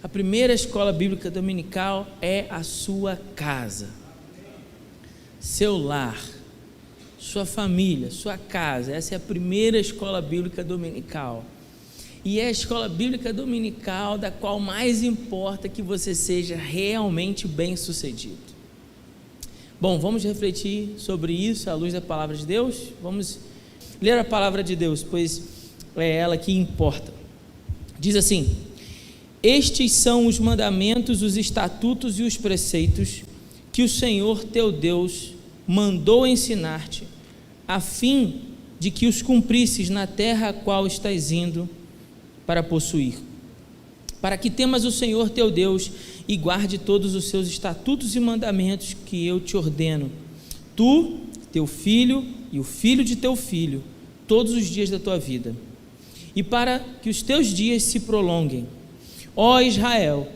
A primeira escola bíblica dominical é a sua casa, seu lar, sua família, sua casa. Essa é a primeira escola bíblica dominical. E é a escola bíblica dominical da qual mais importa que você seja realmente bem-sucedido. Bom, vamos refletir sobre isso à luz da palavra de Deus? Vamos ler a palavra de Deus, pois é ela que importa. Diz assim: estes são os mandamentos, os estatutos e os preceitos que o Senhor teu Deus mandou ensinar-te, a fim de que os cumprisses na terra a qual estás indo para possuir, para que temas o Senhor teu Deus e guarde todos os seus estatutos e mandamentos que eu te ordeno, tu, teu filho e o filho de teu filho, todos os dias da tua vida, e para que os teus dias se prolonguem. Ó Israel,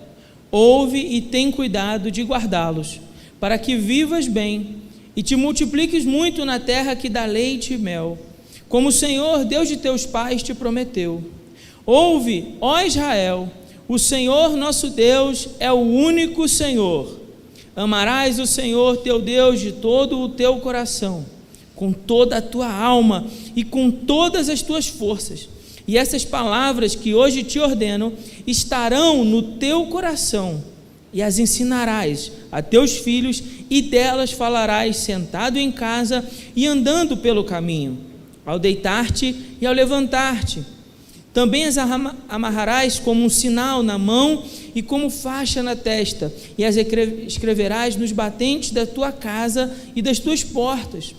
ouve e tem cuidado de guardá-los, para que vivas bem e te multipliques muito na terra que dá leite e mel, como o Senhor, Deus de teus pais, te prometeu. Ouve, ó Israel, o Senhor nosso Deus é o único Senhor. Amarás o Senhor teu Deus de todo o teu coração, com toda a tua alma e com todas as tuas forças. E essas palavras que hoje te ordeno estarão no teu coração, e as ensinarás a teus filhos, e delas falarás sentado em casa e andando pelo caminho, ao deitar-te e ao levantar-te. Também as amarrarás como um sinal na mão e como faixa na testa, e as escreverás nos batentes da tua casa e das tuas portas.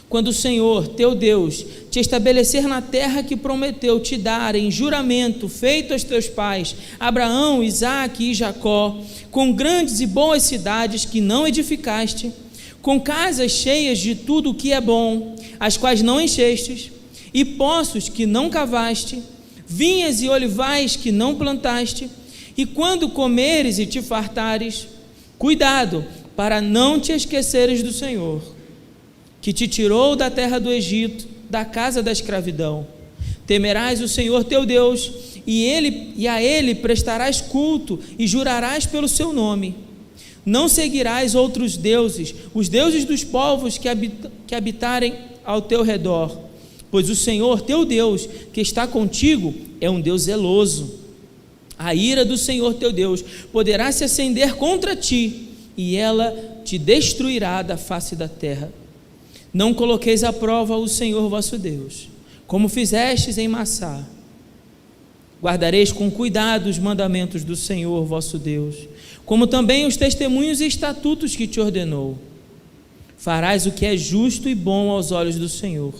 Quando o Senhor, teu Deus, te estabelecer na terra que prometeu te dar em juramento feito aos teus pais, Abraão, Isaque e Jacó, com grandes e boas cidades que não edificaste, com casas cheias de tudo o que é bom, as quais não enchestes, e poços que não cavaste, vinhas e olivais que não plantaste, e quando comeres e te fartares, cuidado para não te esqueceres do Senhor, que te tirou da terra do Egito, da casa da escravidão. Temerás o Senhor teu Deus, e a Ele prestarás culto, e jurarás pelo seu nome. Não seguirás outros deuses, os deuses dos povos que habitarem ao teu redor, pois o Senhor teu Deus, que está contigo, é um Deus zeloso. A ira do Senhor teu Deus poderá se acender contra ti, e ela te destruirá da face da terra. Não coloqueis à prova o Senhor vosso Deus, como fizestes em Massá. Guardareis com cuidado os mandamentos do Senhor vosso Deus, como também os testemunhos e estatutos que te ordenou. Farás o que é justo e bom aos olhos do Senhor,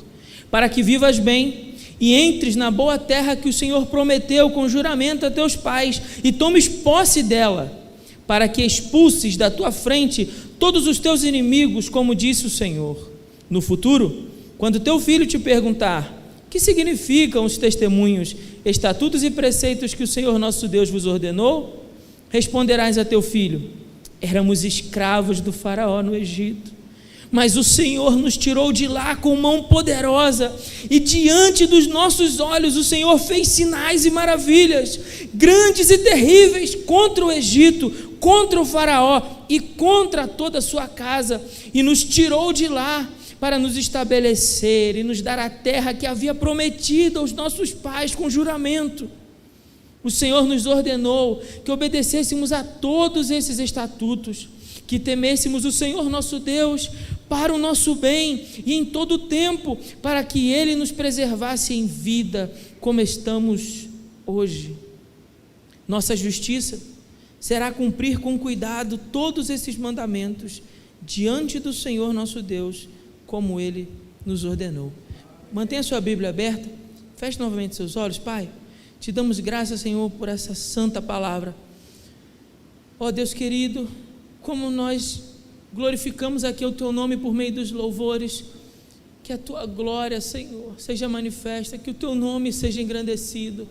para que vivas bem e entres na boa terra que o Senhor prometeu com juramento a teus pais, e tomes posse dela, para que expulses da tua frente todos os teus inimigos, como disse o Senhor. No futuro, quando teu filho te perguntar: que significam os testemunhos, estatutos e preceitos que o Senhor nosso Deus vos ordenou? Responderás a teu filho: éramos escravos do faraó no Egito, mas o Senhor nos tirou de lá com mão poderosa, e diante dos nossos olhos o Senhor fez sinais e maravilhas, grandes e terríveis, contra o Egito, contra o faraó e contra toda a sua casa, e nos tirou de lá para nos estabelecer e nos dar a terra que havia prometido aos nossos pais com juramento. O Senhor nos ordenou que obedecêssemos a todos esses estatutos, que temêssemos o Senhor nosso Deus para o nosso bem e em todo o tempo, para que Ele nos preservasse em vida, como estamos hoje. Nossa justiça será cumprir com cuidado todos esses mandamentos diante do Senhor nosso Deus, como Ele nos ordenou. Mantenha sua Bíblia aberta, feche novamente seus olhos. Pai, te damos graças, Senhor, por essa santa palavra. Ó Deus querido, como nós glorificamos aqui o Teu nome por meio dos louvores, que a Tua glória, Senhor, seja manifesta, que o Teu nome seja engrandecido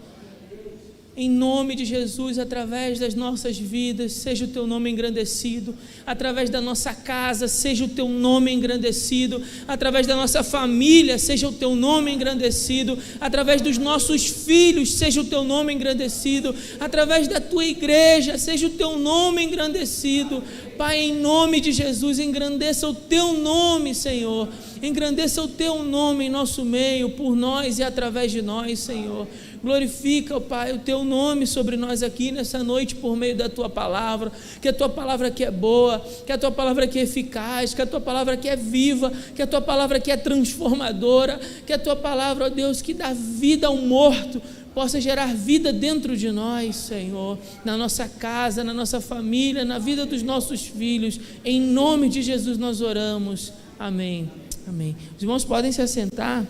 Em nome de Jesus, através das nossas vidas, seja o teu nome engrandecido. Através da nossa casa, seja o teu nome engrandecido. Através da nossa família, seja o teu nome engrandecido. Através dos nossos filhos, seja o teu nome engrandecido. Através da tua igreja, seja o teu nome engrandecido. Pai, em nome de Jesus, engrandeça o teu nome, Senhor. Engrandeça o teu nome em nosso meio, por nós e através de nós, Senhor. Glorifica, ó Pai, o teu nome sobre nós aqui nessa noite por meio da tua palavra, que a tua palavra que é boa, que a tua palavra que é eficaz, que a tua palavra que é viva, que a tua palavra que é transformadora, que a tua palavra, ó Deus, que dá vida ao morto, possa gerar vida dentro de nós, Senhor, na nossa casa, na nossa família, na vida dos nossos filhos. Em nome de Jesus nós oramos. Amém. Amém. Os irmãos podem se assentar.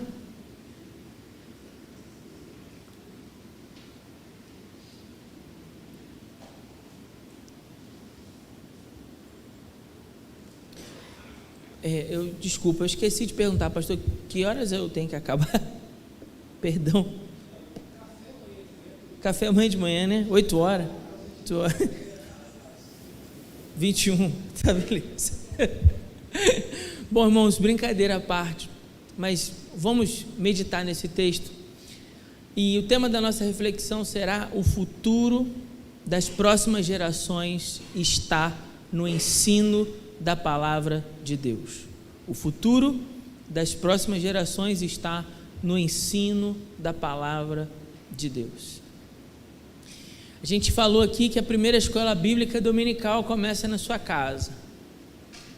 Desculpa, eu esqueci de perguntar, pastor, que horas eu tenho que acabar? Perdão. Café amanhã de manhã, né? 8 horas. 8 horas. 21, tá beleza. Bom, irmãos, brincadeira à parte, mas vamos meditar nesse texto. E o tema da nossa reflexão será: o futuro das próximas gerações está no ensino da palavra de Deus. O futuro das próximas gerações está no ensino da palavra de Deus. A gente falou aqui que a primeira escola bíblica dominical começa na sua casa.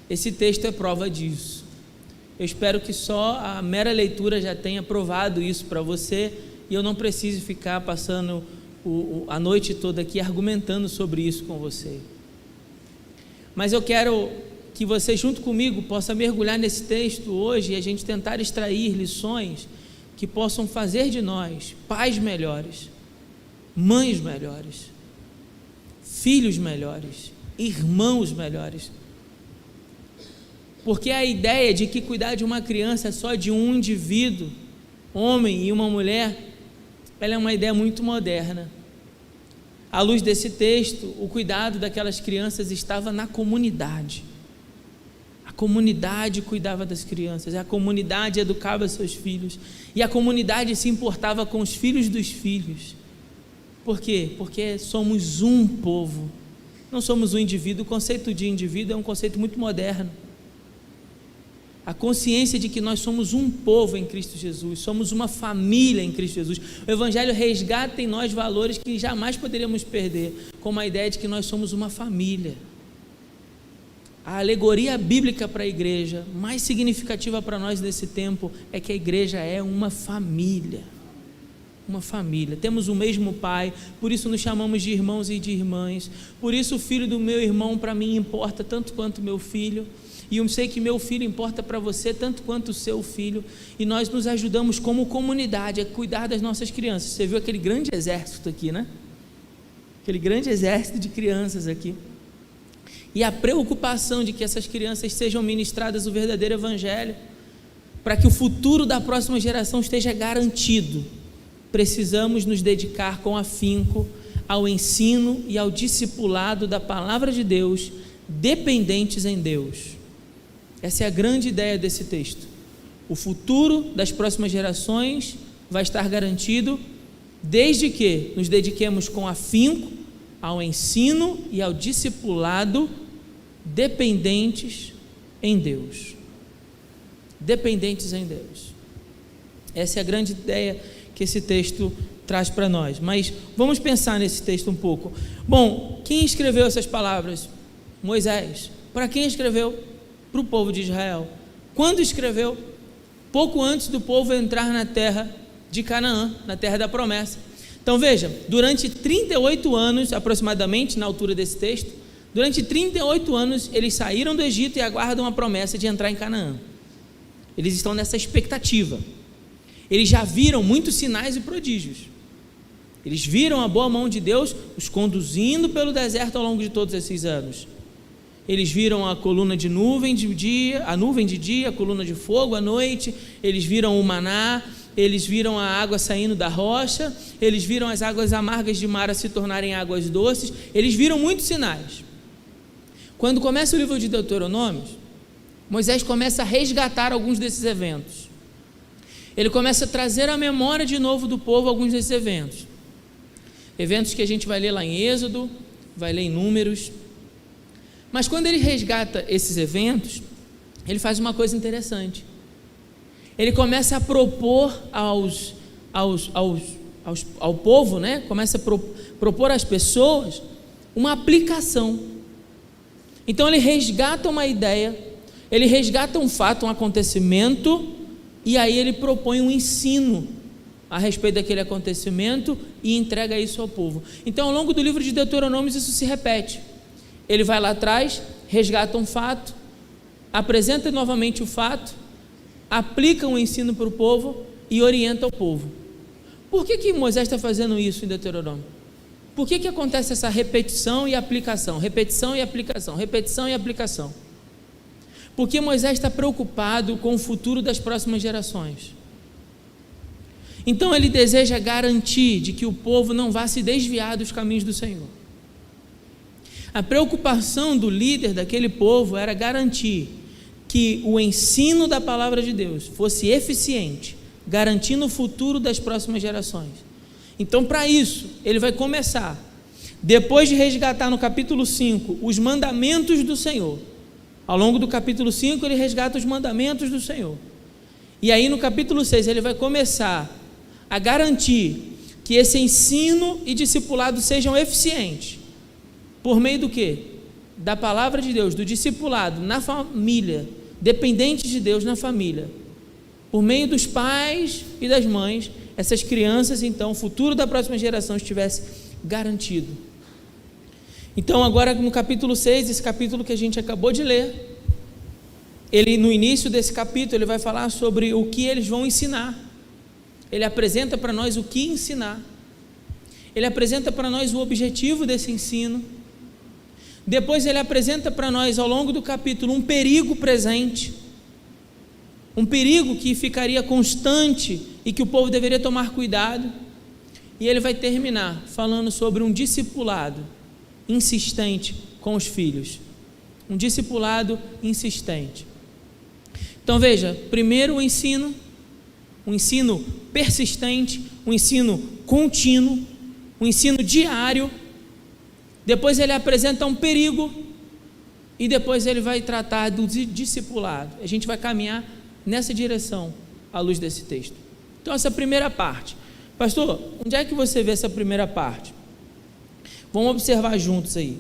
Esse texto é prova disso. Eu espero que só a mera leitura já tenha provado isso para você e eu não precise ficar passando a noite toda aqui argumentando sobre isso com você. Mas eu quero que você, junto comigo, possa mergulhar nesse texto hoje e a gente tentar extrair lições que possam fazer de nós pais melhores, mães melhores, filhos melhores, irmãos melhores. Porque a ideia de que cuidar de uma criança é só de um indivíduo, homem e uma mulher, ela é uma ideia muito moderna. À luz desse texto, o cuidado daquelas crianças estava na comunidade. A comunidade cuidava das crianças, a comunidade educava seus filhos, e a comunidade se importava com os filhos dos filhos. Por quê? Porque somos um povo, não somos um indivíduo. O conceito de indivíduo é um conceito muito moderno. A consciência de que nós somos um povo em Cristo Jesus, somos uma família em Cristo Jesus. O Evangelho resgata em nós valores que jamais poderíamos perder, como a ideia de que nós somos uma família. A alegoria bíblica para a igreja, mais significativa para nós nesse tempo, é que a igreja é uma família. Uma família, temos o mesmo pai, por isso nos chamamos de irmãos e de irmãs. Por isso o filho do meu irmão para mim importa tanto quanto meu filho, e eu sei que meu filho importa para você tanto quanto o seu filho, e nós nos ajudamos como comunidade a cuidar das nossas crianças. Você viu aquele grande exército aqui, né? Aquele grande exército de crianças aqui, e a preocupação de que essas crianças sejam ministradas o verdadeiro evangelho, para que o futuro da próxima geração esteja garantido. Precisamos nos dedicar com afinco ao ensino e ao discipulado da palavra de Deus, dependentes em Deus. Essa é a grande ideia desse texto. O futuro das próximas gerações vai estar garantido desde que nos dediquemos com afinco ao ensino e ao discipulado, dependentes em Deus. Dependentes em Deus. Essa é a grande ideia que esse texto traz para nós. Mas vamos pensar nesse texto um pouco. Bom, quem escreveu essas palavras? Moisés. Para quem escreveu? Para o povo de Israel. Quando escreveu? Pouco antes do povo entrar na terra de Canaã, na terra da promessa. Então veja, durante 38 anos aproximadamente, na altura desse texto, durante 38 anos eles saíram do Egito e aguardam a promessa de entrar em Canaã. Eles estão nessa expectativa. Eles já viram muitos sinais e prodígios. Eles viram a boa mão de Deus os conduzindo pelo deserto ao longo de todos esses anos. Eles viram a coluna de nuvem de dia, a nuvem de dia, a coluna de fogo à noite. Eles viram o maná, eles viram a água saindo da rocha, eles viram as águas amargas de Mara se tornarem águas doces, eles viram muitos sinais. Quando começa o livro de Deuteronômio, Moisés começa a resgatar alguns desses eventos. Ele começa a trazer à memória de novo do povo alguns desses eventos. Eventos que a gente vai ler lá em Êxodo, vai ler em Números. Mas quando ele resgata esses eventos, ele faz uma coisa interessante. Ele começa a propor ao povo, né? Começa a propor às pessoas uma aplicação. Então ele resgata uma ideia, ele resgata um fato, um acontecimento, e aí ele propõe um ensino a respeito daquele acontecimento e entrega isso ao povo. Então, ao longo do livro de Deuteronômio, isso se repete. Ele vai lá atrás, resgata um fato, apresenta novamente o fato, aplica um ensino para o povo e orienta o povo. Por que Moisés está fazendo isso em Deuteronômio? Por que acontece essa repetição e aplicação? Repetição e aplicação, repetição e aplicação. Porque Moisés está preocupado com o futuro das próximas gerações. Então ele deseja garantir de que o povo não vá se desviar dos caminhos do Senhor. A preocupação do líder daquele povo era garantir que o ensino da palavra de Deus fosse eficiente, garantindo o futuro das próximas gerações. Então, para isso, ele vai começar, depois de resgatar no capítulo 5 os mandamentos do Senhor. Ao longo do capítulo 5 ele resgata os mandamentos do Senhor. E aí no capítulo 6 ele vai começar a garantir que esse ensino e discipulado sejam eficientes. Por meio do quê? Da palavra de Deus, do discipulado na família, dependente de Deus na família. Por meio dos pais e das mães, essas crianças, então, o futuro da próxima geração estivesse garantido. Então, agora no capítulo 6, esse capítulo que a gente acabou de ler, ele, no início desse capítulo, ele vai falar sobre o que eles vão ensinar. Ele apresenta para nós o que ensinar. Ele apresenta para nós o objetivo desse ensino. Depois ele apresenta para nós, ao longo do capítulo, um perigo presente. Um perigo que ficaria constante e que o povo deveria tomar cuidado. E ele vai terminar falando sobre um discipulado insistente com os filhos. Um discipulado insistente. Então veja, primeiro o ensino, um ensino persistente, um ensino contínuo, um ensino diário. Depois ele apresenta um perigo e depois ele vai tratar do discipulado. A gente vai caminhar nessa direção à luz desse texto. Então essa primeira parte, pastor, onde é que você vê essa primeira parte? Vamos observar juntos aí.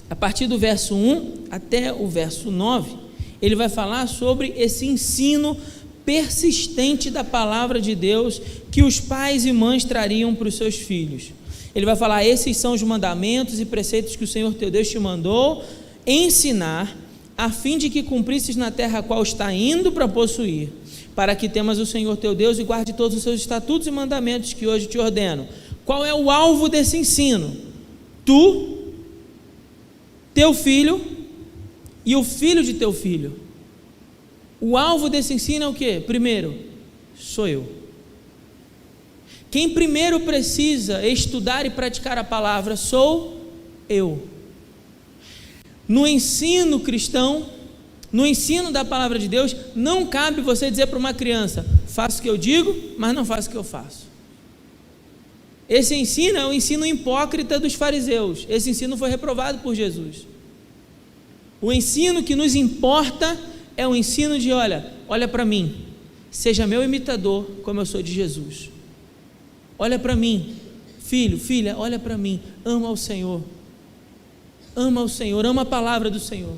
A partir do verso 1 até o verso 9, ele vai falar sobre esse ensino persistente da palavra de Deus que os pais e mães trariam para os seus filhos. Ele vai falar: esses são os mandamentos e preceitos que o Senhor teu Deus te mandou ensinar, a fim de que cumprisses na terra a qual está indo para possuir, para que temas o Senhor teu Deus e guarde todos os seus estatutos e mandamentos que hoje te ordeno. Qual é o alvo desse ensino? Tu, teu filho e o filho de teu filho. O alvo desse ensino é o quê? Primeiro, sou eu. Quem primeiro precisa estudar e praticar a palavra sou eu. No ensino cristão, no ensino da palavra de Deus, não cabe você dizer para uma criança: faça o que eu digo, mas não faça o que eu faço. Esse ensino é o ensino hipócrita dos fariseus. Esse ensino foi reprovado por Jesus. O ensino que nos importa é o ensino de: olha para mim, seja meu imitador como eu sou de Jesus. Olha para mim, filho, filha, olha para mim, ama ao Senhor, ama a palavra do Senhor.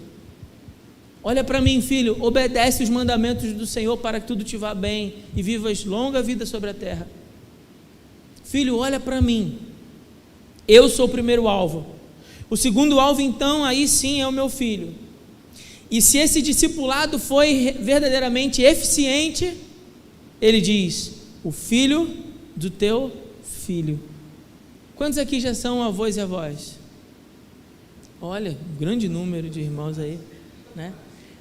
Olha para mim, filho, obedece os mandamentos do Senhor para que tudo te vá bem e vivas longa vida sobre a terra. Filho, olha para mim, eu sou o primeiro alvo. O segundo alvo, então, aí sim é o meu filho. E se esse discipulado foi verdadeiramente eficiente, ele diz: o filho do teu filho. Quantos aqui já são avós e avós? Olha, um grande número de irmãos aí, né?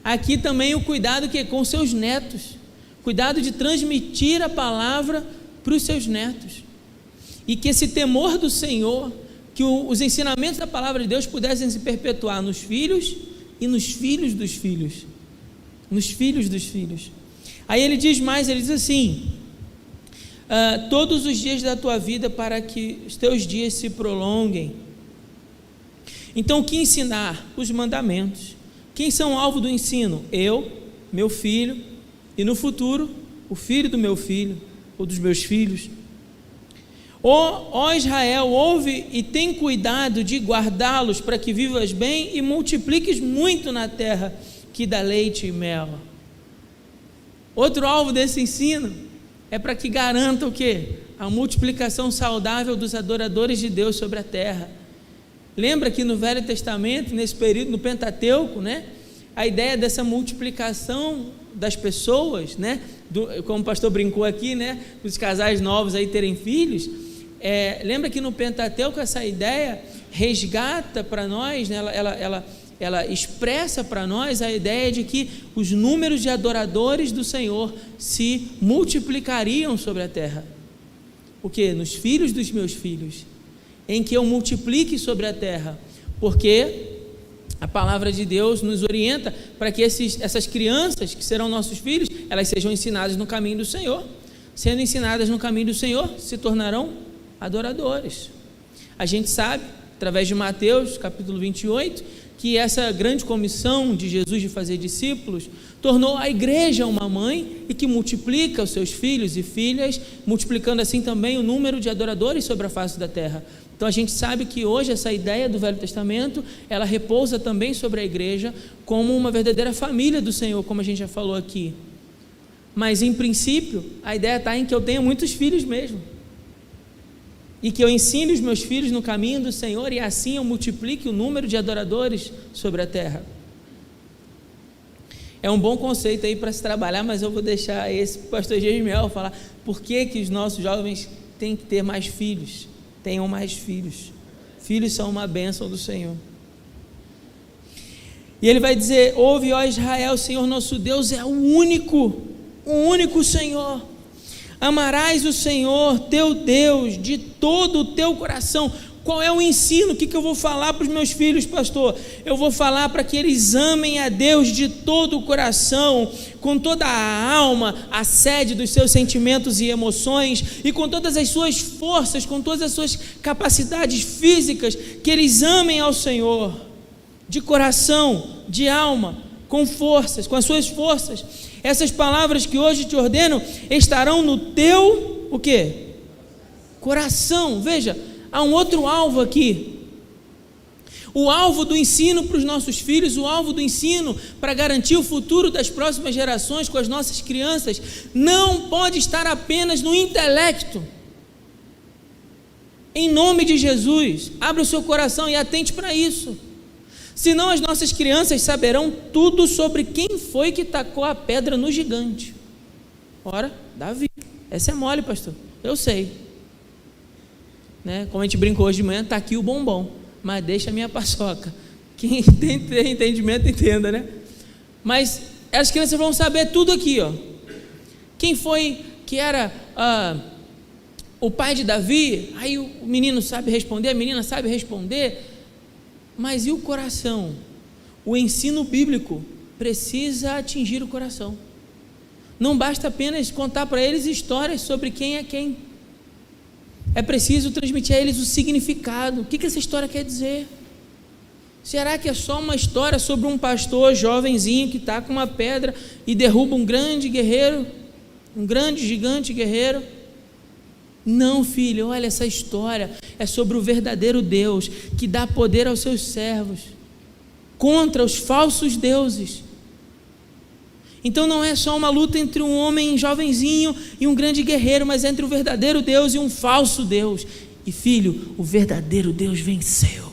Aqui também o cuidado que com seus netos, cuidado de transmitir a palavra para os seus netos, e que esse temor do Senhor, que os ensinamentos da palavra de Deus pudessem se perpetuar nos filhos e nos filhos dos filhos, nos filhos dos filhos. Aí ele diz mais, ele diz assim: todos os dias da tua vida, para que os teus dias se prolonguem. Então, o que ensinar? Os mandamentos. Quem são alvo do ensino? Eu, meu filho, e no futuro, o filho do meu filho, ou dos meus filhos. Ó Israel, ouve e tem cuidado de guardá-los, para que vivas bem e multipliques muito na terra que dá leite e mel. Outro alvo desse ensino é para que garanta o quê? A multiplicação saudável dos adoradores de Deus sobre a terra. Lembra que no Velho Testamento, nesse período, no Pentateuco, né, a ideia dessa multiplicação das pessoas, né, como o pastor brincou aqui, né, dos casais novos aí terem filhos, lembra que no Pentateuco essa ideia resgata para nós, né, ela expressa para nós a ideia de que os números de adoradores do Senhor se multiplicariam sobre a terra. O que? Nos filhos dos meus filhos, em que eu multiplique sobre a terra, porque a palavra de Deus nos orienta para que essas crianças que serão nossos filhos, elas sejam ensinadas no caminho do Senhor. Sendo ensinadas no caminho do Senhor, se tornarão adoradores. A gente sabe, através de Mateus, capítulo 28, que essa grande comissão de Jesus de fazer discípulos tornou a igreja uma mãe e que multiplica os seus filhos e filhas, multiplicando assim também o número de adoradores sobre a face da terra. Então a gente sabe que hoje essa ideia do Velho Testamento, ela repousa também sobre a igreja como uma verdadeira família do Senhor, como a gente já falou aqui. Mas em princípio, a ideia está em que eu tenha muitos filhos mesmo, e que eu ensine os meus filhos no caminho do Senhor, e assim eu multiplique o número de adoradores sobre a terra. É um bom conceito aí para se trabalhar, mas eu vou deixar esse para o pastor Gesiel falar por que os nossos jovens têm que ter mais filhos. Tenham mais filhos. Filhos são uma bênção do Senhor. E ele vai dizer: ouve, ó Israel, o Senhor nosso Deus é o único Senhor. Amarás o Senhor teu Deus de todo o teu coração. Qual é o ensino? O que eu vou falar para os meus filhos, pastor? Eu vou falar para que eles amem a Deus de todo o coração, com toda a alma, a sede dos seus sentimentos e emoções, e com todas as suas forças, com todas as suas capacidades físicas, que eles amem ao Senhor, de coração, de alma, com forças, com as suas forças. Essas palavras que hoje te ordeno estarão no teu, o quê? Coração. Veja, há um outro alvo aqui. O alvo do ensino para os nossos filhos, o alvo do ensino para garantir o futuro das próximas gerações com as nossas crianças, não pode estar apenas no intelecto. Em nome de Jesus, abra o seu coração e atente para isso. Senão as nossas crianças saberão tudo sobre quem foi que tacou a pedra no gigante. Ora, Davi. Essa é mole, pastor. Eu sei. Né? Como a gente brincou hoje de manhã, está aqui o bombom, mas deixa a minha paçoca. Quem tem entendimento, entenda, né? Mas as crianças vão saber tudo aqui, ó. Quem foi que era o pai de Davi? Aí o menino sabe responder, a menina sabe responder. Mas e o coração? O ensino bíblico precisa atingir o coração. Não basta apenas contar para eles histórias sobre quem é quem. É preciso transmitir a eles o significado. O que essa história quer dizer? Será que é só uma história sobre um pastor jovenzinho que está com uma pedra e derruba um grande guerreiro, um grande gigante guerreiro? Não, filho, olha, essa história é sobre o verdadeiro Deus que dá poder aos seus servos contra os falsos deuses. Então não é só uma luta entre um homem jovenzinho e um grande guerreiro, mas entre o verdadeiro Deus e um falso Deus. E filho, o verdadeiro Deus venceu.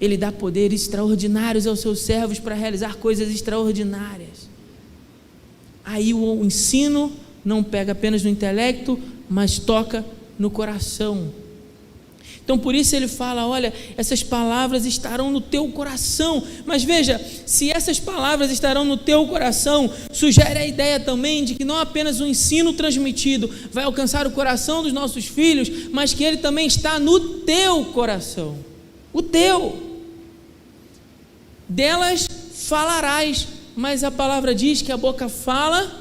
Ele dá poderes extraordinários aos seus servos para realizar coisas extraordinárias. Aí o ensino não pega apenas no intelecto, mas toca no coração. Então por isso ele fala, olha, essas palavras estarão no teu coração. Mas veja, se essas palavras estarão no teu coração, sugere a ideia também de que não apenas o ensino transmitido vai alcançar o coração dos nossos filhos, mas que ele também está no teu coração. O teu. Delas falarás, mas a palavra diz que a boca fala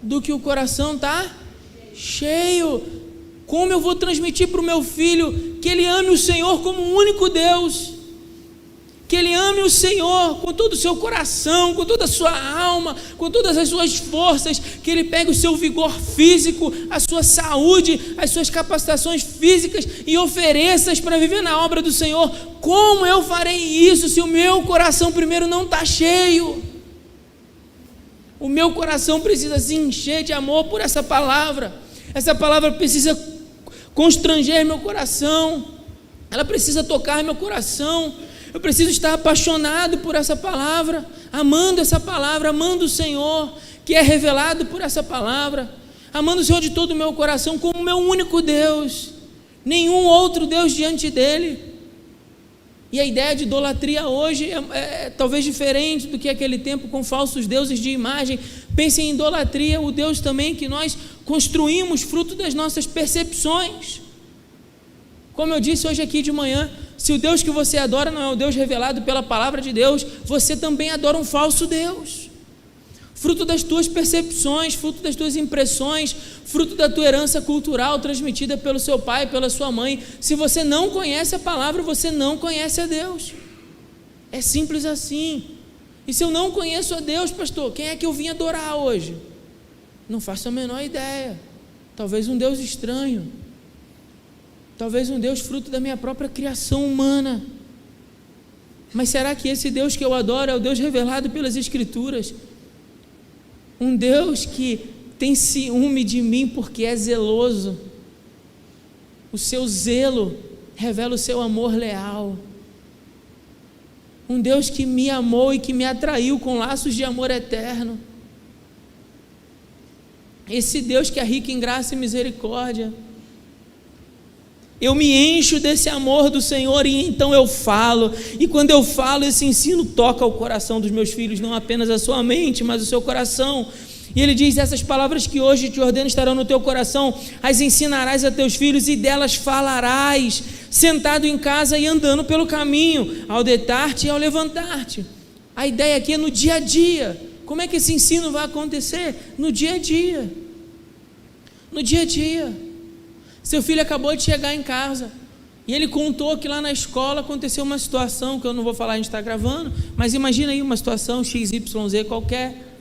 do que o coração está cheio. Como eu vou transmitir para o meu filho que ele ame o Senhor como o único Deus, que ele ame o Senhor com todo o seu coração, com toda a sua alma, com todas as suas forças, que ele pegue o seu vigor físico, a sua saúde, as suas capacitações físicas e ofereça-as para viver na obra do Senhor? Como eu farei isso se o meu coração primeiro não está cheio? O meu coração precisa se encher de amor por essa palavra. Essa palavra precisa constranger meu coração, ela precisa tocar meu coração. Eu preciso estar apaixonado por essa palavra, amando essa palavra, amando o Senhor, que é revelado por essa palavra, amando o Senhor de todo o meu coração como meu único Deus, nenhum outro Deus diante dele. E a ideia de idolatria hoje é talvez diferente do que aquele tempo com falsos deuses de imagem. Pense em idolatria, o Deus também que nós construímos fruto das nossas percepções. Como eu disse hoje aqui de manhã, se o Deus que você adora não é o Deus revelado pela palavra de Deus, você também adora um falso Deus. Fruto das tuas percepções, fruto das tuas impressões, fruto da tua herança cultural transmitida pelo seu pai, pela sua mãe. Se você não conhece a palavra, você não conhece a Deus. É simples assim. E se eu não conheço a Deus, pastor, quem é que eu vim adorar hoje? Não faço a menor ideia. Talvez um Deus estranho. Talvez um Deus fruto da minha própria criação humana. Mas será que esse Deus que eu adoro é o Deus revelado pelas Escrituras? Um Deus que tem ciúme de mim porque é zeloso. O seu zelo revela o seu amor leal. Um Deus que me amou e que me atraiu com laços de amor eterno. Esse Deus que é rico em graça e misericórdia. Eu me encho desse amor do Senhor e então eu falo. E quando eu falo, esse ensino toca o coração dos meus filhos, não apenas a sua mente, mas o seu coração. E ele diz, essas palavras que hoje te ordeno estarão no teu coração, as ensinarás a teus filhos e delas falarás, sentado em casa e andando pelo caminho, ao deitar-te e ao levantar-te. A ideia aqui é no dia a dia. Como é que esse ensino vai acontecer? No dia a dia. No dia a dia. Seu filho acabou de chegar em casa e ele contou que lá na escola aconteceu uma situação, que eu não vou falar, a gente está gravando, mas imagina aí uma situação XYZ qualquer.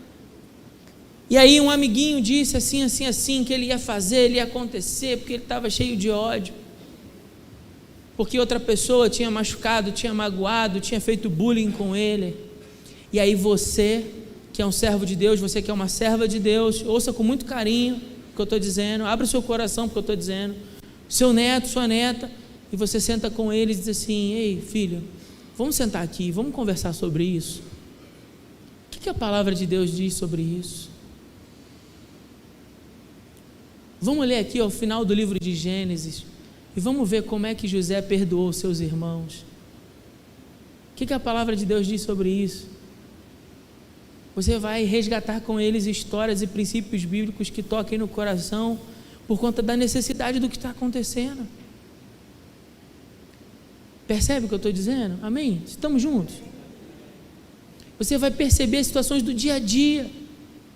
E aí um amiguinho disse assim, que ele ia fazer, ele ia acontecer, porque ele estava cheio de ódio, porque outra pessoa tinha machucado, tinha magoado, tinha feito bullying com ele. E aí você, que é um servo de Deus, você que é uma serva de Deus, ouça com muito carinho o que eu estou dizendo, abra o seu coração porque eu estou dizendo, seu neto, sua neta, e você senta com ele e diz assim, ei filho, vamos sentar aqui, vamos conversar sobre isso. O que a palavra de Deus diz sobre isso? Vamos ler aqui ao final do livro de Gênesis e vamos ver como é que José perdoou os seus irmãos. O que a palavra de Deus diz sobre isso? Você vai resgatar com eles histórias e princípios bíblicos que toquem no coração por conta da necessidade do que está acontecendo. Percebe o que eu estou dizendo? Amém? Estamos juntos? Você vai perceber situações do dia a dia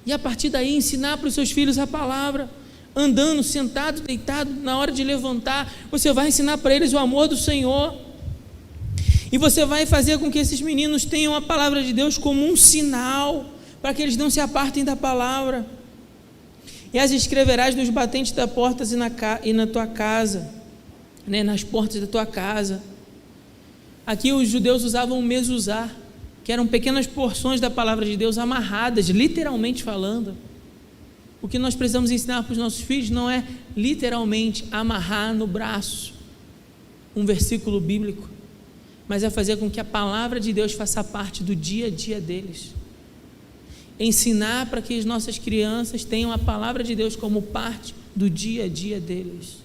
e a partir daí ensinar para os seus filhos a palavra. Andando, sentado, deitado, na hora de levantar, você vai ensinar para eles o amor do Senhor. E você vai fazer com que esses meninos tenham a palavra de Deus como um sinal, para que eles não se apartem da palavra. E as escreverás nos batentes das portas e na tua casa, né, nas portas da tua casa. Aqui os judeus usavam o mezuzá, que eram pequenas porções da palavra de Deus amarradas, literalmente falando. O que nós precisamos ensinar para os nossos filhos não é literalmente amarrar no braço um versículo bíblico, mas é fazer com que a palavra de Deus faça parte do dia a dia deles. Ensinar para que as nossas crianças tenham a palavra de Deus como parte do dia a dia deles.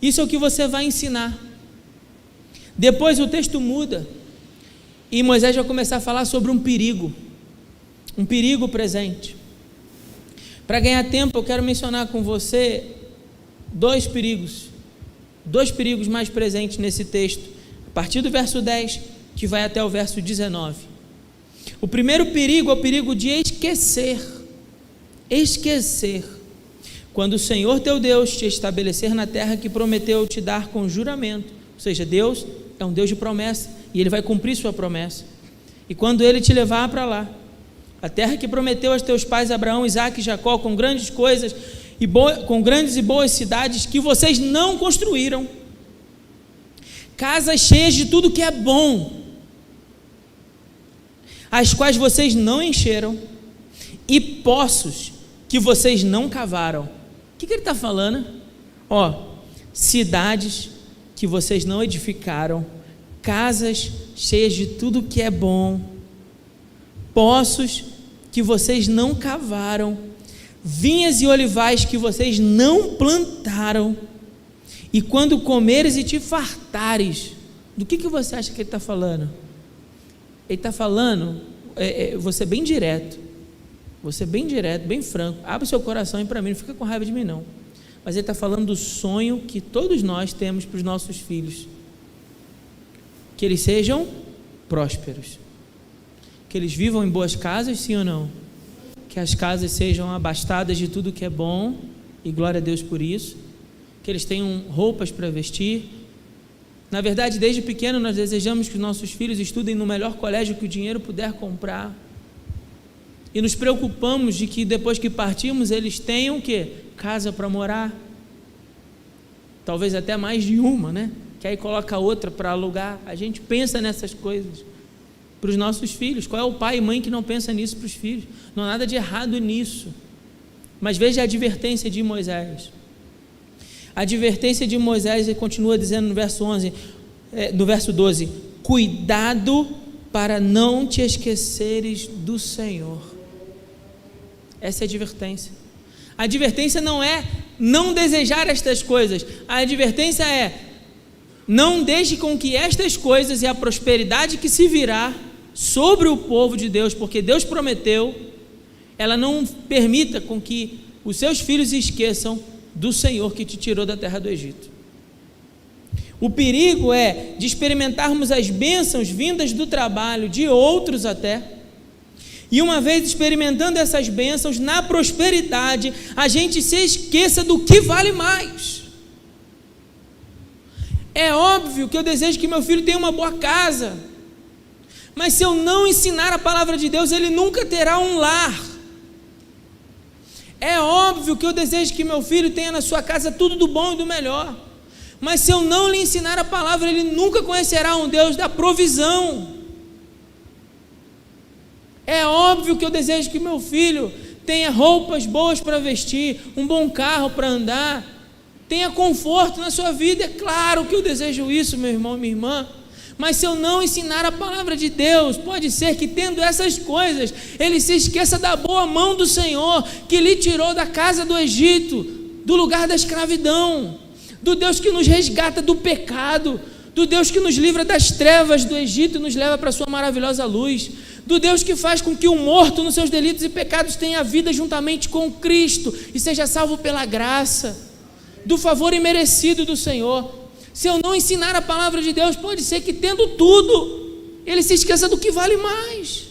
Isso é o que você vai ensinar. Depois o texto muda e Moisés vai começar a falar sobre um perigo presente. Para ganhar tempo, eu quero mencionar com você dois perigos mais presentes nesse texto, a partir do verso 10, que vai até o verso 19. O primeiro perigo é o perigo de esquecer. Quando o Senhor teu Deus te estabelecer na terra que prometeu te dar com juramento, ou seja, Deus é um Deus de promessa, e Ele vai cumprir sua promessa, e quando Ele te levar para lá, a terra que prometeu aos teus pais Abraão, Isaque e Jacó, com grandes coisas, com grandes e boas cidades que vocês não construíram, casas cheias de tudo que é bom, as quais vocês não encheram, e poços que vocês não cavaram. O que ele está falando? Cidades que vocês não edificaram, casas cheias de tudo que é bom, poços que vocês não cavaram, vinhas e olivais que vocês não plantaram, e quando comeres e te fartares, do que você acha que ele está falando? Ele está falando, você bem direto, bem franco, abre o seu coração e para mim, não fica com raiva de mim não, mas ele está falando do sonho que todos nós temos para os nossos filhos, que eles sejam prósperos, que eles vivam em boas casas, sim ou não? Que as casas sejam abastadas de tudo que é bom, e glória a Deus por isso, que eles tenham roupas para vestir. Na verdade, desde pequeno nós desejamos que os nossos filhos estudem no melhor colégio que o dinheiro puder comprar, e nos preocupamos de que depois que partirmos eles tenham o quê? Casa para morar, talvez até mais de uma, né? Que aí coloca outra para alugar. A gente pensa nessas coisas para os nossos filhos. Qual é o pai e mãe que não pensa nisso para os filhos? Não há nada de errado nisso, mas veja a advertência de Moisés. A advertência de Moisés, ele continua dizendo no verso 12, cuidado para não te esqueceres do Senhor. Essa é a advertência. A advertência não é não desejar estas coisas, a advertência é não deixe com que estas coisas e a prosperidade que se virá sobre o povo de Deus, porque Deus prometeu, ela não permita com que os seus filhos esqueçam do Senhor que te tirou da terra do Egito. O perigo é de experimentarmos as bênçãos vindas do trabalho de outros até, e uma vez experimentando essas bênçãos na prosperidade, a gente se esqueça do que vale mais. É óbvio que eu desejo que meu filho tenha uma boa casa, mas se eu não ensinar a palavra de Deus, ele nunca terá um lar. É óbvio que eu desejo que meu filho tenha na sua casa tudo do bom e do melhor, mas se eu não lhe ensinar a palavra, ele nunca conhecerá um Deus da provisão. É óbvio que eu desejo que meu filho tenha roupas boas para vestir, um bom carro para andar, tenha conforto na sua vida. É claro que eu desejo isso, meu irmão e minha irmã, mas se eu não ensinar a palavra de Deus, pode ser que tendo essas coisas, ele se esqueça da boa mão do Senhor, que lhe tirou da casa do Egito, do lugar da escravidão, do Deus que nos resgata do pecado, do Deus que nos livra das trevas do Egito e nos leva para a sua maravilhosa luz, do Deus que faz com que o morto nos seus delitos e pecados tenha vida juntamente com Cristo e seja salvo pela graça, do favor imerecido do Senhor. Se eu não ensinar a palavra de Deus, pode ser que tendo tudo, ele se esqueça do que vale mais,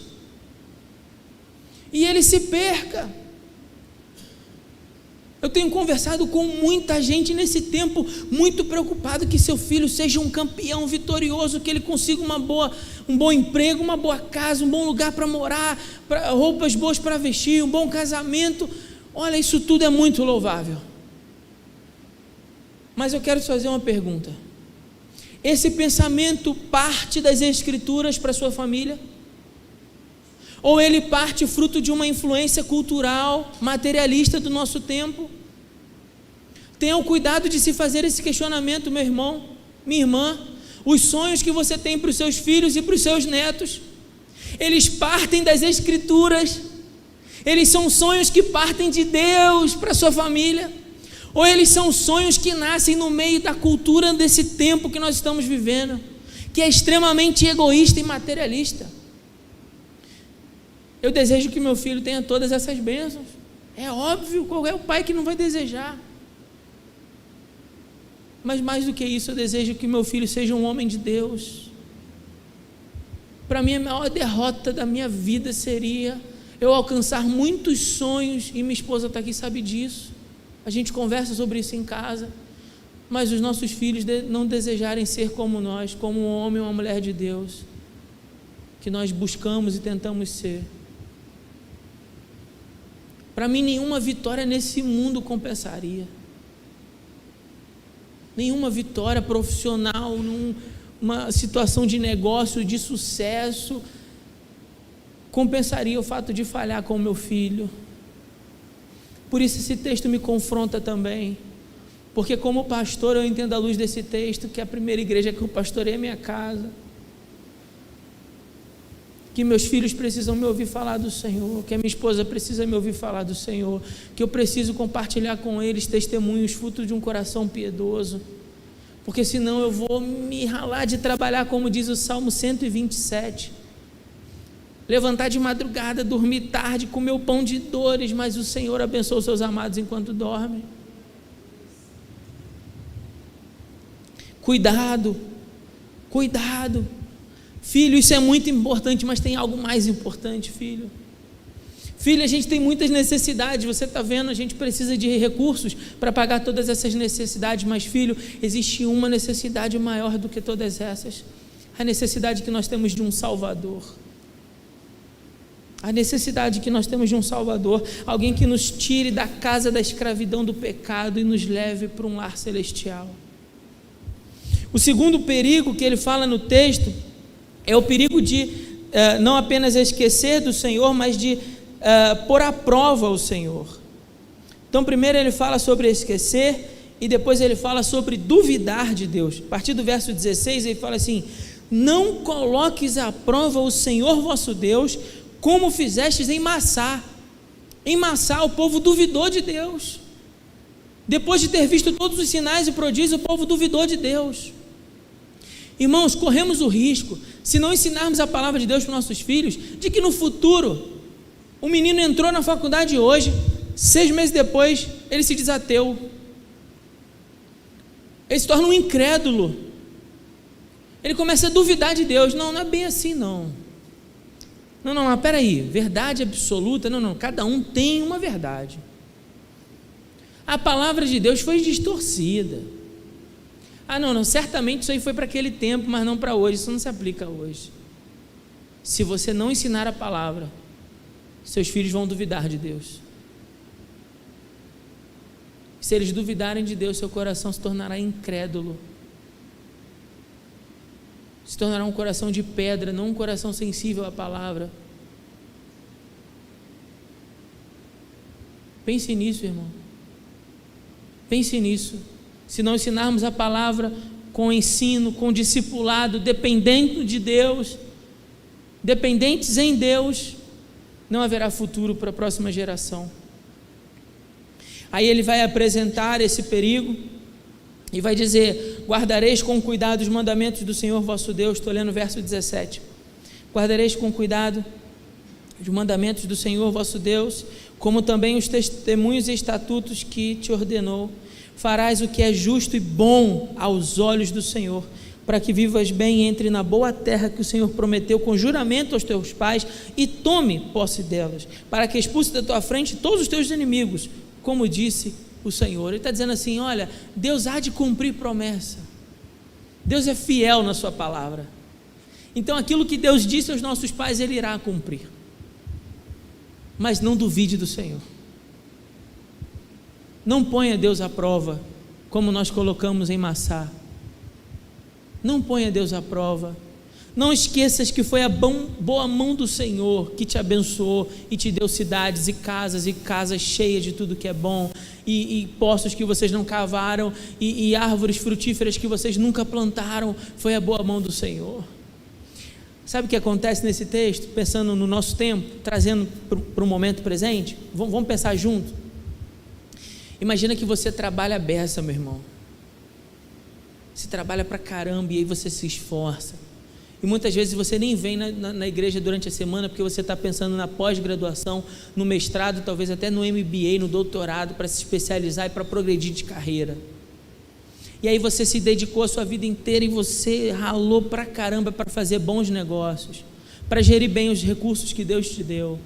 e ele se perca. Eu tenho conversado com muita gente nesse tempo, muito preocupado que seu filho seja um campeão vitorioso, que ele consiga um bom emprego, uma boa casa, um bom lugar para morar, roupas boas para vestir, um bom casamento. Olha, isso tudo é muito louvável, mas eu quero te fazer uma pergunta: esse pensamento parte das Escrituras para sua família? Ou ele parte fruto de uma influência cultural, materialista do nosso tempo? Tenha o cuidado de se fazer esse questionamento, meu irmão, minha irmã. Os sonhos que você tem para os seus filhos e para os seus netos, eles partem das Escrituras, eles são sonhos que partem de Deus para a sua família, ou eles são sonhos que nascem no meio da cultura desse tempo que nós estamos vivendo, que é extremamente egoísta e materialista. Eu desejo que meu filho tenha todas essas bênçãos, é óbvio, qual é o pai que não vai desejar? Mas mais do que isso, eu desejo que meu filho seja um homem de Deus. Para mim, a maior derrota da minha vida seria eu alcançar muitos sonhos, e minha esposa está aqui, sabe disso, a gente conversa sobre isso em casa, mas os nossos filhos não desejarem ser como nós, como um homem ou uma mulher de Deus, que nós buscamos e tentamos ser. Para mim, nenhuma vitória nesse mundo compensaria. Nenhuma vitória profissional, numa situação de negócio, de sucesso, compensaria o fato de falhar com o meu filho. Por isso esse texto me confronta também, porque como pastor eu entendo à luz desse texto que a primeira igreja que eu pastorei é a minha casa, que meus filhos precisam me ouvir falar do Senhor, que a minha esposa precisa me ouvir falar do Senhor, que eu preciso compartilhar com eles testemunhos, fruto de um coração piedoso, porque senão eu vou me ralar de trabalhar, como diz o Salmo 127, levantar de madrugada, dormir tarde, comer o pão de dores, mas o Senhor abençoa os seus amados enquanto dormem. Cuidado, cuidado. Filho, isso é muito importante, mas tem algo mais importante, filho. Filho, a gente tem muitas necessidades, você está vendo, a gente precisa de recursos para pagar todas essas necessidades, mas filho, existe uma necessidade maior do que todas essas, a necessidade que nós temos de um Salvador. A necessidade que nós temos de um Salvador, alguém que nos tire da casa da escravidão do pecado e nos leve para um lar celestial. O segundo perigo que ele fala no texto é o perigo de não apenas esquecer do Senhor, mas de pôr à prova o Senhor. Então primeiro ele fala sobre esquecer e depois ele fala sobre duvidar de Deus. A partir do verso 16 ele fala assim: não coloques à prova o Senhor vosso Deus, como fizestes em Massá. Em Massá o povo duvidou de Deus. Depois de ter visto todos os sinais e prodígios, o povo duvidou de Deus. Irmãos, corremos o risco, se não ensinarmos a palavra de Deus para os nossos filhos, de que no futuro, o menino entrou na faculdade hoje, 6 meses depois, ele se desateu. Ele se torna um incrédulo. Ele começa a duvidar de Deus. Não é bem assim não. Não, mas peraí, verdade absoluta, não, cada um tem uma verdade. A palavra de Deus foi distorcida. Não, certamente isso aí foi para aquele tempo, mas não para hoje, isso não se aplica hoje. Se você não ensinar a palavra, seus filhos vão duvidar de Deus. Se eles duvidarem de Deus, seu coração se tornará incrédulo, se tornará um coração de pedra, não um coração sensível à palavra. Pense nisso, irmão, pense nisso. Se não ensinarmos a palavra com ensino, com discipulado, dependendo de Deus, dependentes em Deus, não haverá futuro para a próxima geração. Aí ele vai apresentar esse perigo e vai dizer: guardareis com cuidado os mandamentos do Senhor vosso Deus. Estou lendo o verso 17. Guardareis com cuidado os mandamentos do Senhor vosso Deus, como também os testemunhos e estatutos que te ordenou. Farás o que é justo e bom aos olhos do Senhor, para que vivas bem e entre na boa terra que o Senhor prometeu com juramento aos teus pais, e tome posse delas, para que expulse da tua frente todos os teus inimigos, como disse o Senhor. Ele está dizendo assim: olha, Deus há de cumprir promessa, Deus é fiel na sua palavra, então aquilo que Deus disse aos nossos pais, Ele irá cumprir, mas não duvide do Senhor. Não ponha Deus à prova, como nós colocamos em Massá. Não ponha Deus à prova. Não esqueças que foi a boa mão do Senhor que te abençoou e te deu cidades e casas cheias de tudo que é bom, e poços que vocês não cavaram, e árvores frutíferas que vocês nunca plantaram. Foi a boa mão do Senhor. Sabe o que acontece nesse texto? Pensando no nosso tempo, trazendo para o momento presente, vamos pensar junto. Imagina que você trabalha a beça, meu irmão. Você trabalha pra caramba e aí você se esforça. E muitas vezes você nem vem na igreja durante a semana porque você está pensando na pós-graduação, no mestrado, talvez até no MBA, no doutorado, para se especializar e para progredir de carreira. E aí você se dedicou a sua vida inteira e você ralou pra caramba para fazer bons negócios, para gerir bem os recursos que Deus te deu.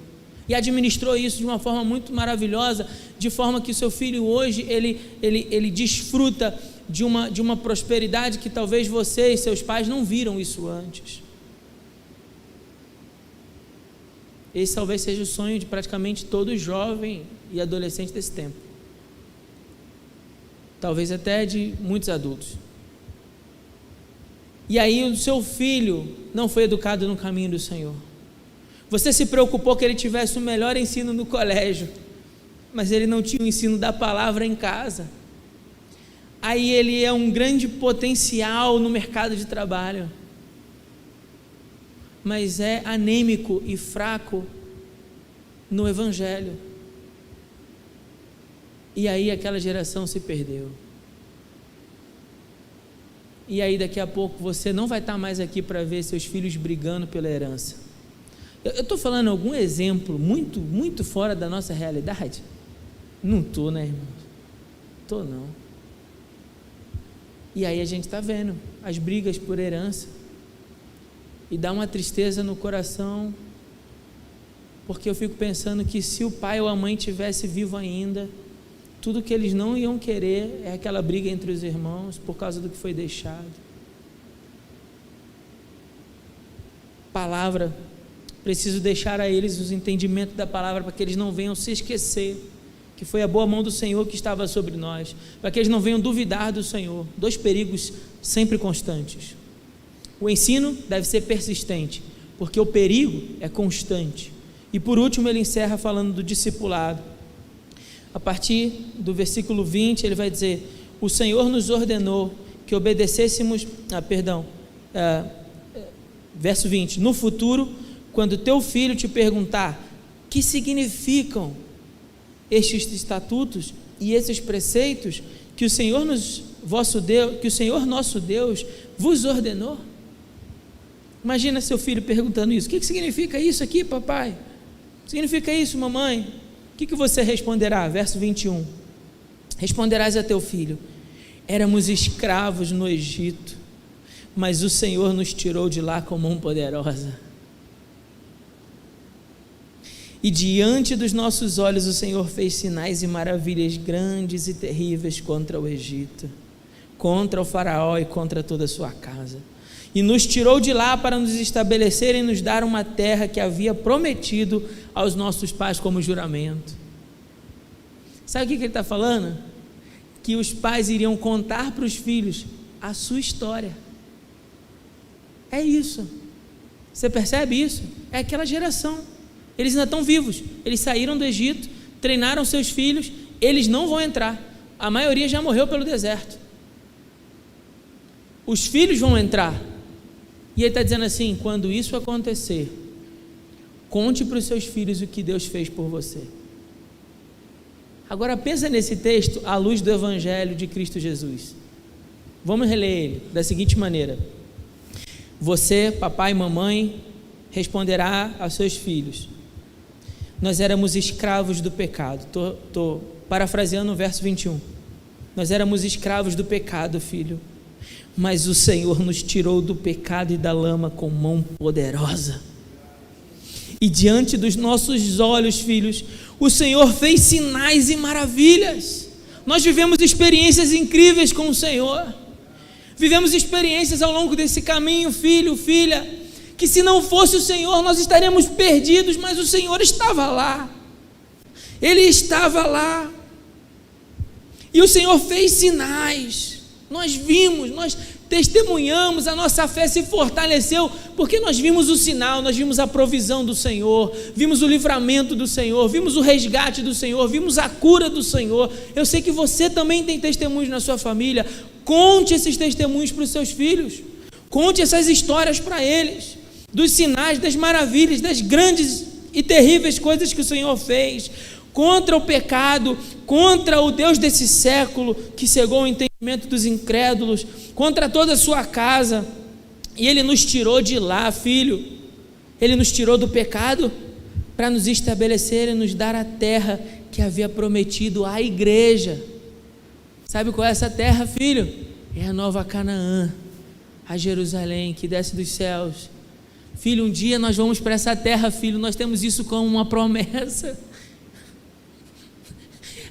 E administrou isso de uma forma muito maravilhosa, de forma que o seu filho hoje, ele desfruta de uma prosperidade que talvez você e seus pais não viram isso antes. Esse talvez seja o sonho de praticamente todo jovem e adolescente desse tempo. Talvez até de muitos adultos. E aí o seu filho não foi educado no caminho do Senhor. Você se preocupou que ele tivesse o melhor ensino no colégio, mas ele não tinha o ensino da palavra em casa. Aí ele é um grande potencial no mercado de trabalho, mas é anêmico e fraco no evangelho. E aí aquela geração se perdeu. E aí daqui a pouco você não vai estar mais aqui para ver seus filhos brigando pela herança. Eu estou falando algum exemplo muito, muito fora da nossa realidade? Não estou, né, irmãos? Estou não. E aí a gente está vendo as brigas por herança. E dá uma tristeza no coração, porque eu fico pensando que se o pai ou a mãe tivesse vivo ainda, tudo que eles não iam querer é aquela briga entre os irmãos por causa do que foi deixado. Palavra, preciso deixar a eles os entendimentos da palavra para que eles não venham se esquecer que foi a boa mão do Senhor que estava sobre nós, para que eles não venham duvidar do Senhor. 2 perigos sempre constantes. O ensino deve ser persistente, porque o perigo é constante. E por último ele encerra falando do discipulado. A partir do versículo 20 ele vai dizer: o Senhor nos ordenou que obedecêssemos, verso 20, no futuro, quando teu filho te perguntar que significam estes estatutos e esses preceitos que o Senhor nosso Deus vos ordenou. Imagina seu filho perguntando isso: o que significa isso aqui, papai? Significa isso, mamãe? O que você responderá? Verso 21, responderás a teu filho: éramos escravos no Egito, mas o Senhor nos tirou de lá com mão poderosa. E diante dos nossos olhos o Senhor fez sinais e maravilhas grandes e terríveis contra o Egito, contra o faraó e contra toda a sua casa, e nos tirou de lá para nos estabelecer e nos dar uma terra que havia prometido aos nossos pais como juramento. Sabe o que ele está falando? Que os pais iriam contar para os filhos a sua história. É isso. Você percebe isso? É aquela geração. Eles ainda estão vivos, eles saíram do Egito, treinaram seus filhos, eles não vão entrar, a maioria já morreu pelo deserto, os filhos vão entrar, e ele está dizendo assim: quando isso acontecer, conte para os seus filhos o que Deus fez por você. Agora pensa nesse texto à luz do Evangelho de Cristo Jesus. Vamos reler ele da seguinte maneira: você, papai e mamãe, responderá aos seus filhos: nós éramos escravos do pecado. Estou parafraseando o verso 21. Nós éramos escravos do pecado, filho, mas o Senhor nos tirou do pecado e da lama com mão poderosa. E diante dos nossos olhos, filhos, o Senhor fez sinais e maravilhas. Nós vivemos experiências incríveis com o Senhor. Vivemos experiências ao longo desse caminho, filho, filha, que se não fosse o Senhor nós estaríamos perdidos, mas o Senhor estava lá, Ele estava lá, e o Senhor fez sinais, nós vimos, nós testemunhamos, a nossa fé se fortaleceu, porque nós vimos o sinal, nós vimos a provisão do Senhor, vimos o livramento do Senhor, vimos o resgate do Senhor, vimos a cura do Senhor. Eu sei que você também tem testemunhos na sua família. Conte esses testemunhos para os seus filhos, conte essas histórias para eles, dos sinais, das maravilhas, das grandes e terríveis coisas que o Senhor fez. contra o pecado, contra o Deus desse século que cegou o entendimento dos incrédulos, contra toda a sua casa. E Ele nos tirou de lá, filho. Ele nos tirou do pecado para nos estabelecer e nos dar a terra que havia prometido à igreja. Sabe qual é essa terra, filho? É a nova Canaã, a Jerusalém que desce dos céus. Filho, um dia nós vamos para essa terra, filho. Nós temos isso como uma promessa.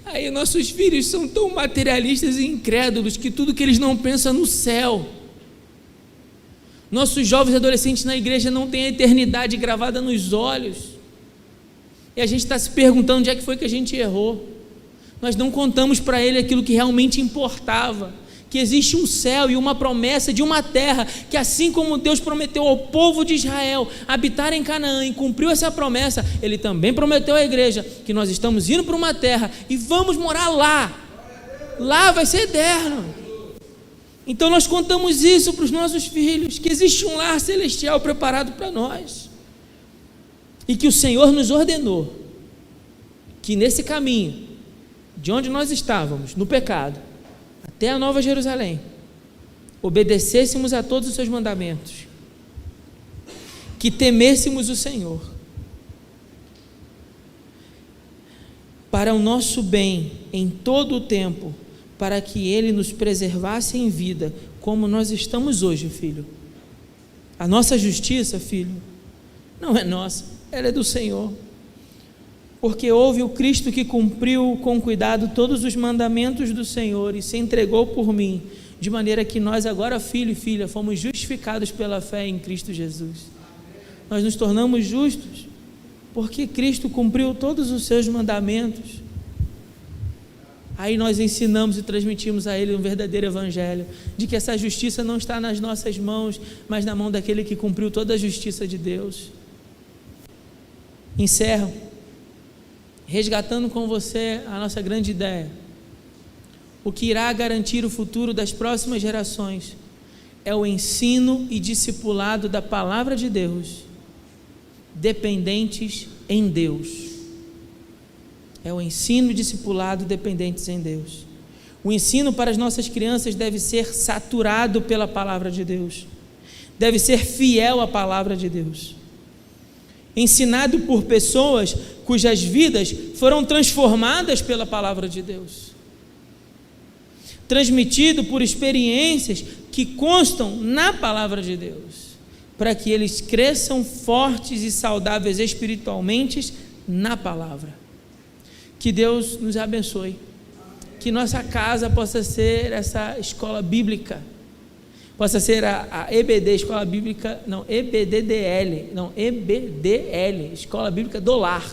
Aí nossos filhos são tão materialistas e incrédulos que tudo que eles não pensam no céu. Nossos jovens e adolescentes na igreja não têm a eternidade gravada nos olhos. E a gente está se perguntando onde é que foi que a gente errou. Nós não contamos para ele aquilo que realmente importava, que existe um céu e uma promessa de uma terra, que assim como Deus prometeu ao povo de Israel habitar em Canaã e cumpriu essa promessa, Ele também prometeu à igreja que nós estamos indo para uma terra e vamos morar lá. Lá vai ser eterno. Então nós contamos isso para os nossos filhos, que existe um lar celestial preparado para nós, e que o Senhor nos ordenou que nesse caminho, de onde nós estávamos, no pecado, até a Nova Jerusalém, obedecêssemos a todos os seus mandamentos, que temêssemos o Senhor, para o nosso bem em todo o tempo, para que Ele nos preservasse em vida, como nós estamos hoje, filho. A nossa justiça, filho, não é nossa, ela é do Senhor, porque houve o Cristo que cumpriu com cuidado todos os mandamentos do Senhor e se entregou por mim, de maneira que nós agora, filho e filha, fomos justificados pela fé em Cristo Jesus. Nós nos tornamos justos porque Cristo cumpriu todos os seus mandamentos. Aí nós ensinamos e transmitimos a Ele um verdadeiro evangelho, de que essa justiça não está nas nossas mãos, mas na mão daquele que cumpriu toda a justiça de Deus. Encerro resgatando com você a nossa grande ideia. O que irá garantir o futuro das próximas gerações é o ensino e discipulado da palavra de Deus, dependentes em Deus. É o ensino e discipulado dependentes em Deus. O ensino para as nossas crianças deve ser saturado pela palavra de Deus, deve ser fiel à palavra de Deus, ensinado por pessoas cujas vidas foram transformadas pela palavra de Deus, transmitido por experiências que constam na palavra de Deus, para que eles cresçam fortes e saudáveis espiritualmente na palavra. Que Deus nos abençoe, que nossa casa possa ser essa escola bíblica, possa ser a EBD, Escola Bíblica, não, EBDDL, não, EBDL, Escola Bíblica do Lar,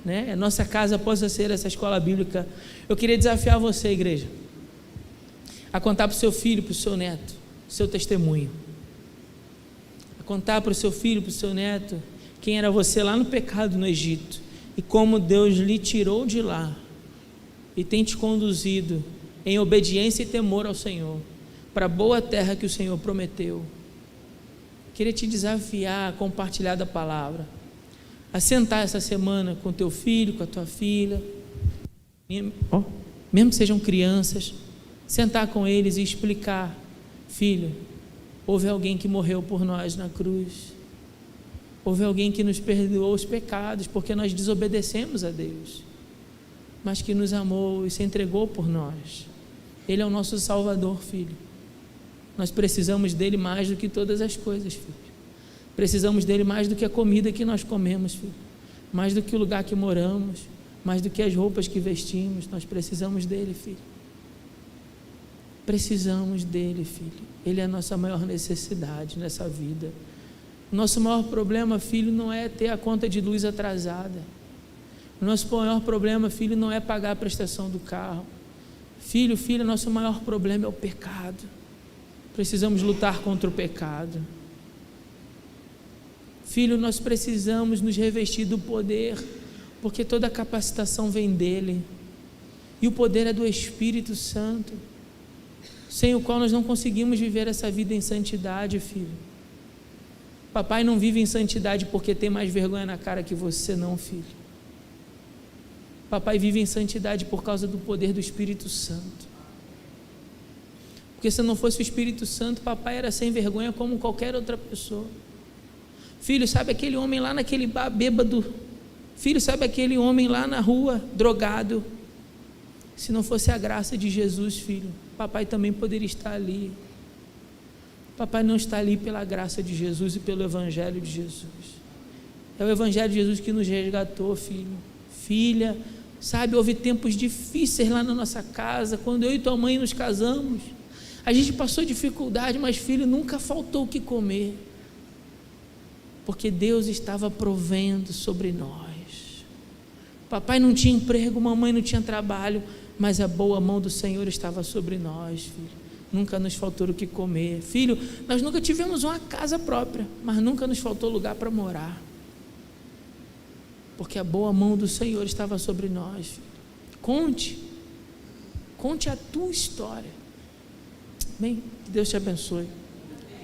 né? A nossa casa possa ser essa escola bíblica. Eu queria desafiar você, igreja, a contar para o seu filho, para o seu neto, seu testemunho, a contar para o seu filho, para o seu neto, quem era você lá no pecado no Egito, e como Deus lhe tirou de lá, e tem te conduzido em obediência e temor ao Senhor, para a boa terra que o Senhor prometeu. Queria te desafiar a compartilhar da palavra, a sentar essa semana com teu filho, com a tua filha, mesmo que sejam crianças, sentar com eles e explicar: filho, houve alguém que morreu por nós na cruz, houve alguém que nos perdoou os pecados, porque nós desobedecemos a Deus, mas que nos amou e se entregou por nós. Ele é o nosso Salvador, filho. Nós precisamos dele mais do que todas as coisas, filho. Precisamos dele mais do que a comida que nós comemos, filho. Mais do que o lugar que moramos, mais do que as roupas que vestimos. Nós precisamos dele, filho. Precisamos dele, filho. Ele é a nossa maior necessidade nessa vida. O nosso maior problema, filho, não é ter a conta de luz atrasada. O nosso maior problema, filho, não é pagar a prestação do carro. Filho, nosso maior problema é o pecado. Precisamos lutar contra o pecado. Filho, nós precisamos nos revestir do poder, porque toda a capacitação vem dele, e o poder é do Espírito Santo, sem o qual nós não conseguimos viver essa vida em santidade, filho. Papai não vive em santidade porque tem mais vergonha na cara que você, não, filho. Papai vive em santidade por causa do poder do Espírito Santo. Porque se não fosse o Espírito Santo, papai era sem vergonha como qualquer outra pessoa. Filho, sabe aquele homem lá naquele bar bêbado? Filho, sabe aquele homem lá na rua, drogado? Se não fosse a graça de Jesus, filho, papai também poderia estar ali. Papai não está ali pela graça de Jesus e pelo Evangelho de Jesus. É o Evangelho de Jesus que nos resgatou, filho. Filha, sabe, houve tempos difíceis lá na nossa casa, quando eu e tua mãe nos casamos. A gente passou dificuldade, mas filho, nunca faltou o que comer. Porque Deus estava provendo sobre nós. Papai não tinha emprego, mamãe não tinha trabalho, mas a boa mão do Senhor estava sobre nós, filho. Nunca nos faltou o que comer. Filho, nós nunca tivemos uma casa própria, mas nunca nos faltou lugar para morar. Porque a boa mão do Senhor estava sobre nós, filho. Conte a tua história. Bem, que Deus te abençoe.